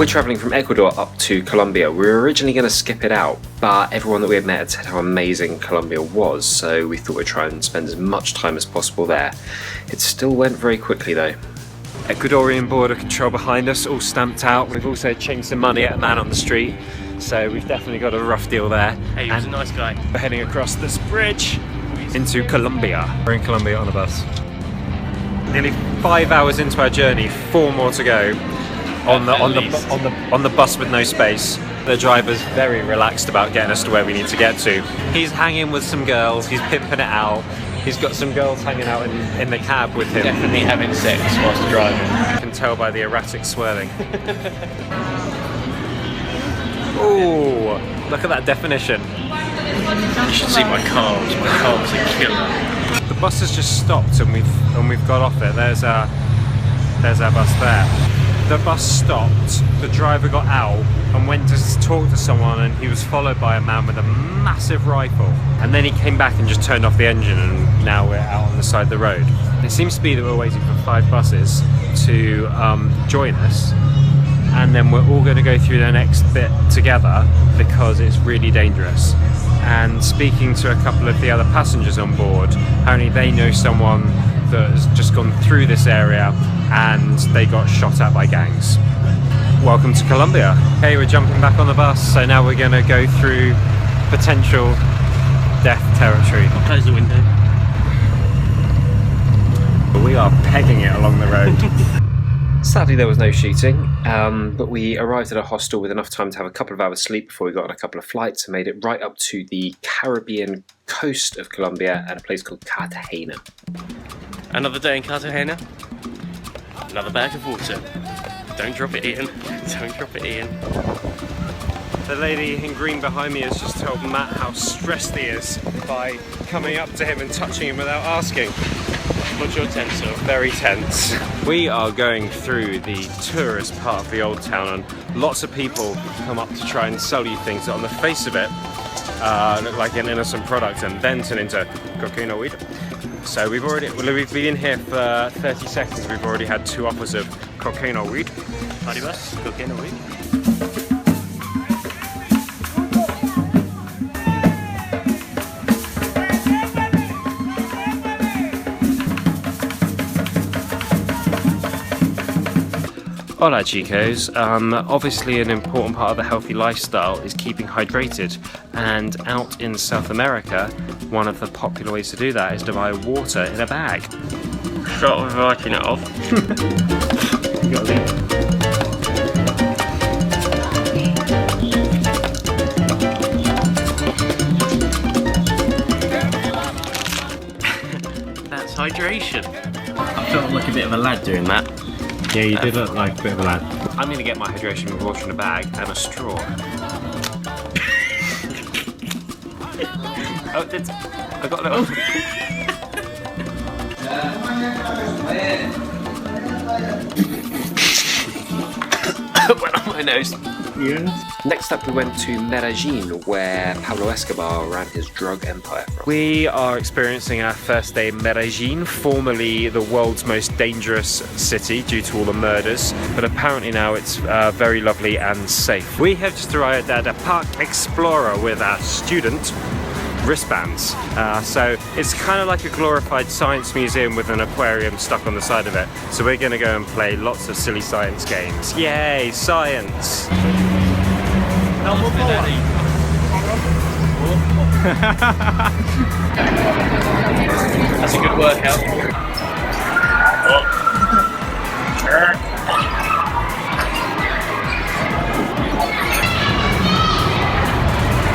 We're travelling from Ecuador up to Colombia. We were originally going to skip it out, but everyone that we had met had said how amazing Colombia was, so we thought we'd try and spend as much time as possible there. It still went very quickly though. Ecuadorian border control behind us, all stamped out. We've also changed some money at a man on the street, so we've definitely got a rough deal there. Hey, he was a nice guy. We're heading across this bridge into Colombia. We're in Colombia on a bus. Nearly 5 hours into our journey, 4 more to go. On the bus with no space. The driver's very relaxed about getting us to where we need to get to. He's hanging with some girls, he's pimping it out. He's got some girls hanging out in the cab with him. Definitely having sex whilst driving. You can tell by the erratic swirling. Ooh, look at that definition. You should see my calves. My calves are killer. The bus has just stopped and we've got off it. There's our bus there. The bus stopped, the driver got out and went to talk to someone, and he was followed by a man with a massive rifle. And then he came back and just turned off the engine, and now we're out on the side of the road. It seems to be that we're waiting for 5 buses to join us, and then we're all going to go through the next bit together because it's really dangerous. And speaking to a couple of the other passengers on board, apparently they know someone that has just gone through this area and they got shot at by gangs. Welcome to Colombia. Okay, we're jumping back on the bus, so now we're going to go through potential death territory. I'll close the window. We are pegging it along the road. Sadly there was no shooting, but we arrived at a hostel with enough time to have a couple of hours sleep before we got on a couple of flights and made it right up to the Caribbean coast of Colombia at a place called Cartagena. Another day in Cartagena. Another bag of water. Don't drop it, Ian. Don't drop it, Ian. The lady in green behind me has just told Matt how stressed he is by coming up to him and touching him without asking. What's your tense of? Very tense. We are going through the tourist part of the old town, and lots of people come up to try and sell you things that on the face of it look like an innocent product and then turn into cocaine or weed. So we've been here for 30 seconds, we've already had 2 offers of cocaine or weed. Party bus, cocaine or weed? Hola chicos, obviously an important part of a healthy lifestyle is keeping hydrated, and out in South America one of the popular ways to do that is to buy water in a bag. Start with writing it off. You gotta leave. That's hydration. I felt like a bit of a lad doing that. Yeah, you did look like a bit of a lad. I'm going to get my hydration with water in a bag and a straw. Oh, I got a little... went on my nose. Yeah. Next up we went to Medellin, where Pablo Escobar ran his drug empire from. We are experiencing our first day in Medellin, formerly the world's most dangerous city due to all the murders, but apparently now it's very lovely and safe. We have just arrived at a Park Explorer with our student wristbands. So it's kind of like a glorified science museum with an aquarium stuck on the side of it. So we're going to go and play lots of silly science games. Yay, science! That's a good workout.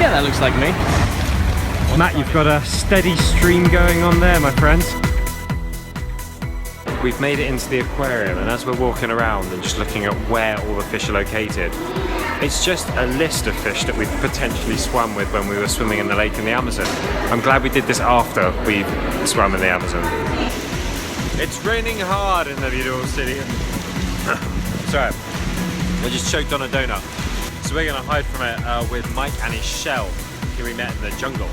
Yeah, that looks like me. Matt, you've got a steady stream going on there, my friend. We've made it into the aquarium, and as we're walking around and just looking at where all the fish are located, it's just a list of fish that we've potentially swam with when we were swimming in the lake in the Amazon. I'm glad we did this after we swam in the Amazon. It's raining hard in the beautiful city. Sorry, I just choked on a donut. So we're gonna hide from it with Mike and his shell, who we met in the jungle.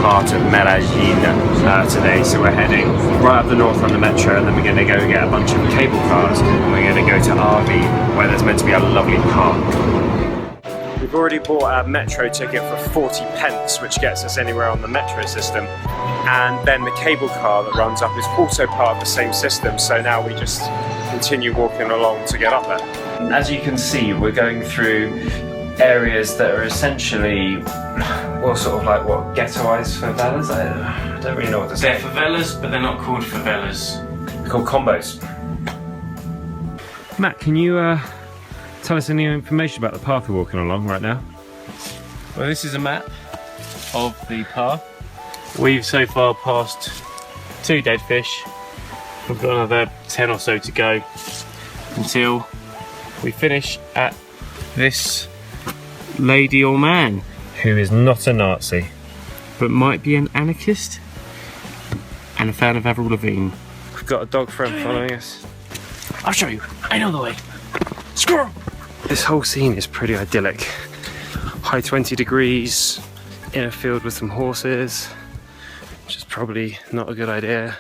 part of Medellin today, so we're heading right up the north on the metro, and then we're going to go get a bunch of cable cars, and we're going to go to Arby, where there's meant to be a lovely park. We've already bought a metro ticket for 40 pence, which gets us anywhere on the metro system, and then the cable car that runs up is also part of the same system, so now we just continue walking along to get up there. As you can see, we're going through areas that are essentially, well, sort of like what, ghettoized favelas? I don't really know what to say. They're favelas, but they're not called favelas. They're called combos. Matt, can you tell us any information about the path we're walking along right now? Well, this is a map of the path. We've so far passed 2 dead fish. We've got another 10 or so to go until we finish at this lady or man Who is not a Nazi, but might be an anarchist and a fan of Avril Lavigne. We've got a dog friend following us. I'll show you. I know the way. Squirrel! This whole scene is pretty idyllic. High 20 degrees, in a field with some horses, which is probably not a good idea.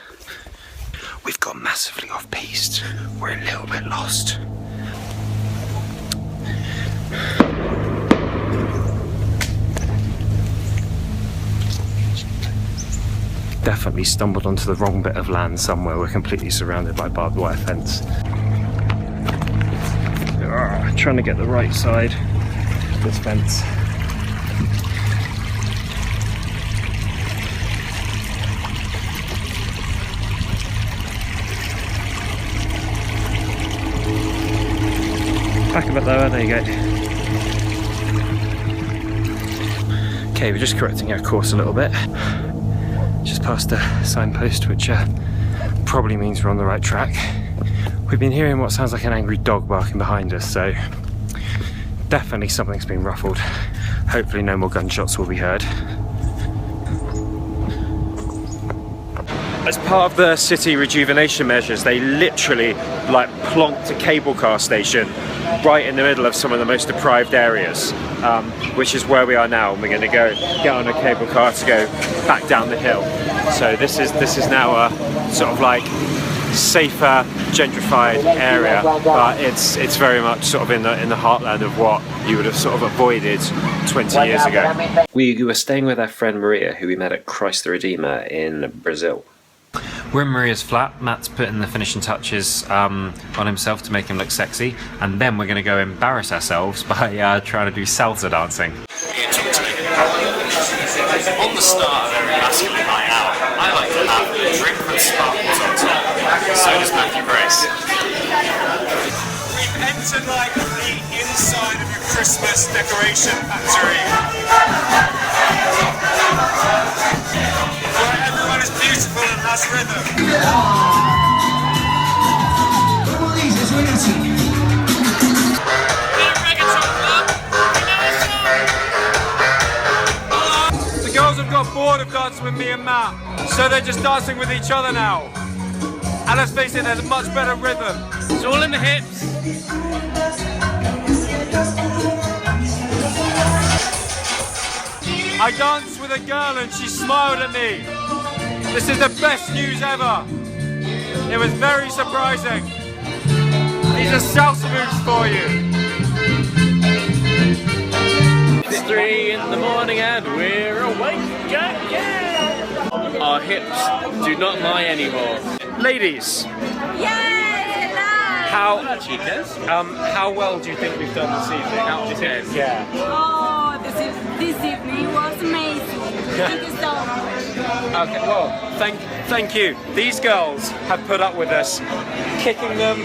We've got massively off-piste. We're a little bit lost. Definitely stumbled onto the wrong bit of land somewhere. We're completely surrounded by barbed wire fence. Trying to get the right side of this fence. Back a bit lower, there you go. Okay, we're just correcting our course a little bit. Just past the signpost, which probably means we're on the right track. We've been hearing what sounds like an angry dog barking behind us, so definitely something's been ruffled. Hopefully no more gunshots will be heard. As part of the city rejuvenation measures, they literally like plonked a cable car station right in the middle of some of the most deprived areas, which is where we are now, and we're going to go get on a cable car to go back down the hill. So this is now a sort of like safer, gentrified area, but it's very much sort of in the heartland of what you would have sort of avoided 20 years ago. We were staying with our friend Maria, who we met at Christ the Redeemer in Brazil. We're in Maria's flat. Matt's putting the finishing touches on himself to make him look sexy, and then we're going to go embarrass ourselves by trying to do salsa dancing. On the start of every masculine night out, I like to have a drink with sparkles on top. So does Matthew Grace. We've entered like the inside of your Christmas decoration factory. Where everyone is beautiful and has rhythm. The girls have got bored of dancing with me and Matt, so they're just dancing with each other now. And let's face it, there's a much better rhythm. It's all in the hips. I danced with a girl and she smiled at me. This is the best news ever. It was very surprising. These are salsa moves for you. It's 3 in the morning and we're awake again. Our hips do not lie anymore. Ladies, Yes, hello. how well do you think we've done this evening? Out of 10. Yeah. Oh, this evening was amazing. Thank you so much. Okay. Well, thank you. These girls have put up with us, kicking them,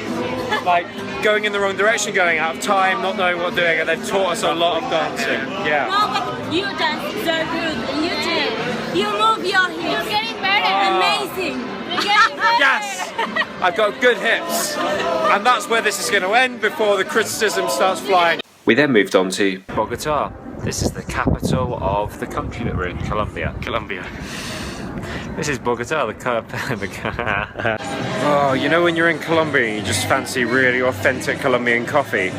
like going in the wrong direction, going out of time, not knowing what doing, and they've taught us a lot of dancing. Yeah. No, but you dance so good, and you too. You move your hips. You're getting better. Amazing. You're getting better. Yes! I've got good hips. And that's where this is going to end before the criticism starts flying. We then moved on to Bogota. This is the capital of the country that we're in, Colombia. This is Bogota, Oh, you know when you're in Colombia and you just fancy really authentic Colombian coffee?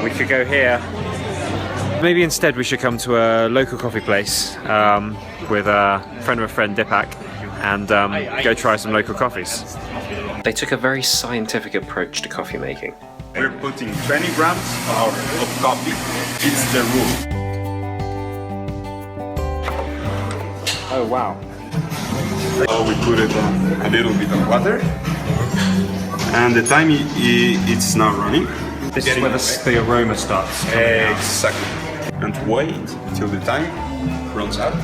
We could go here Maybe instead we should come to a local coffee place with a friend of a friend, Dipak, and go try some local coffees. They took a very scientific approach to coffee making. We're putting 20 grams of coffee. It's the rule. Oh wow. So we put it on a little bit of water. And the time it's now running. This is where the aroma starts coming out. Exactly. And wait till the time runs out.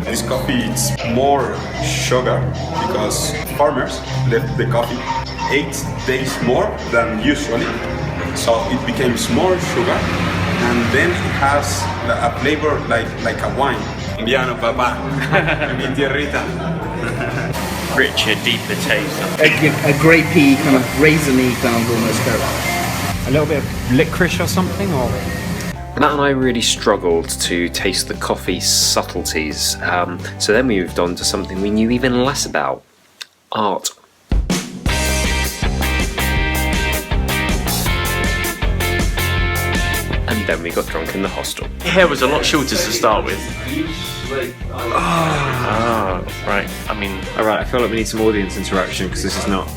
This coffee it's more sugar because farmers left the coffee 8 days more than usually. So it becomes more sugar and then it has a flavor like a wine. Piano papá, mi tierrita. Richer, deeper taste. A grapey, kind of raisiny kind of almost character. A little bit of licorice or something, or? Matt and I really struggled to taste the coffee subtleties, so then we moved on to something we knew even less about: art. And then we got drunk in the hostel. Your hair was a lot shorter to start with. Ah, right. I mean, Alright, I feel like we need some audience interaction because this is not.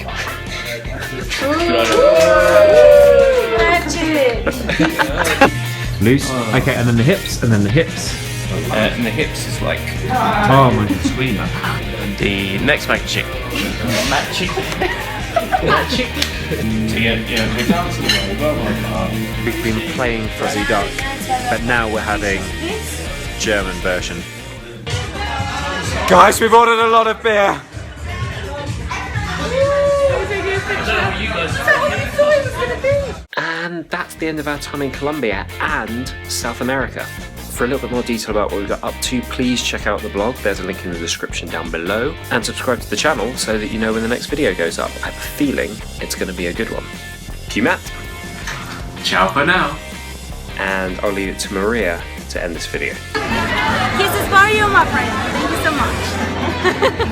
Loose. Okay, and then the hips, and then the hips. and the hips is like Oh my god. the next magic. Magic. So yeah, we're dancing away. We've been playing Fuzzy Duck, but now we're having German version. Guys, we've ordered a lot of beer. And that's the end of our time in Colombia and South America. For a little bit more detail about what we got up to, please check out the blog. There's a link in the description down below. And subscribe to the channel so that you know when the next video goes up. I have a feeling it's going to be a good one. Cue Matt. Ciao for now. And I'll leave it to Maria to end this video. Kisses for you, my friend. Thank you so much.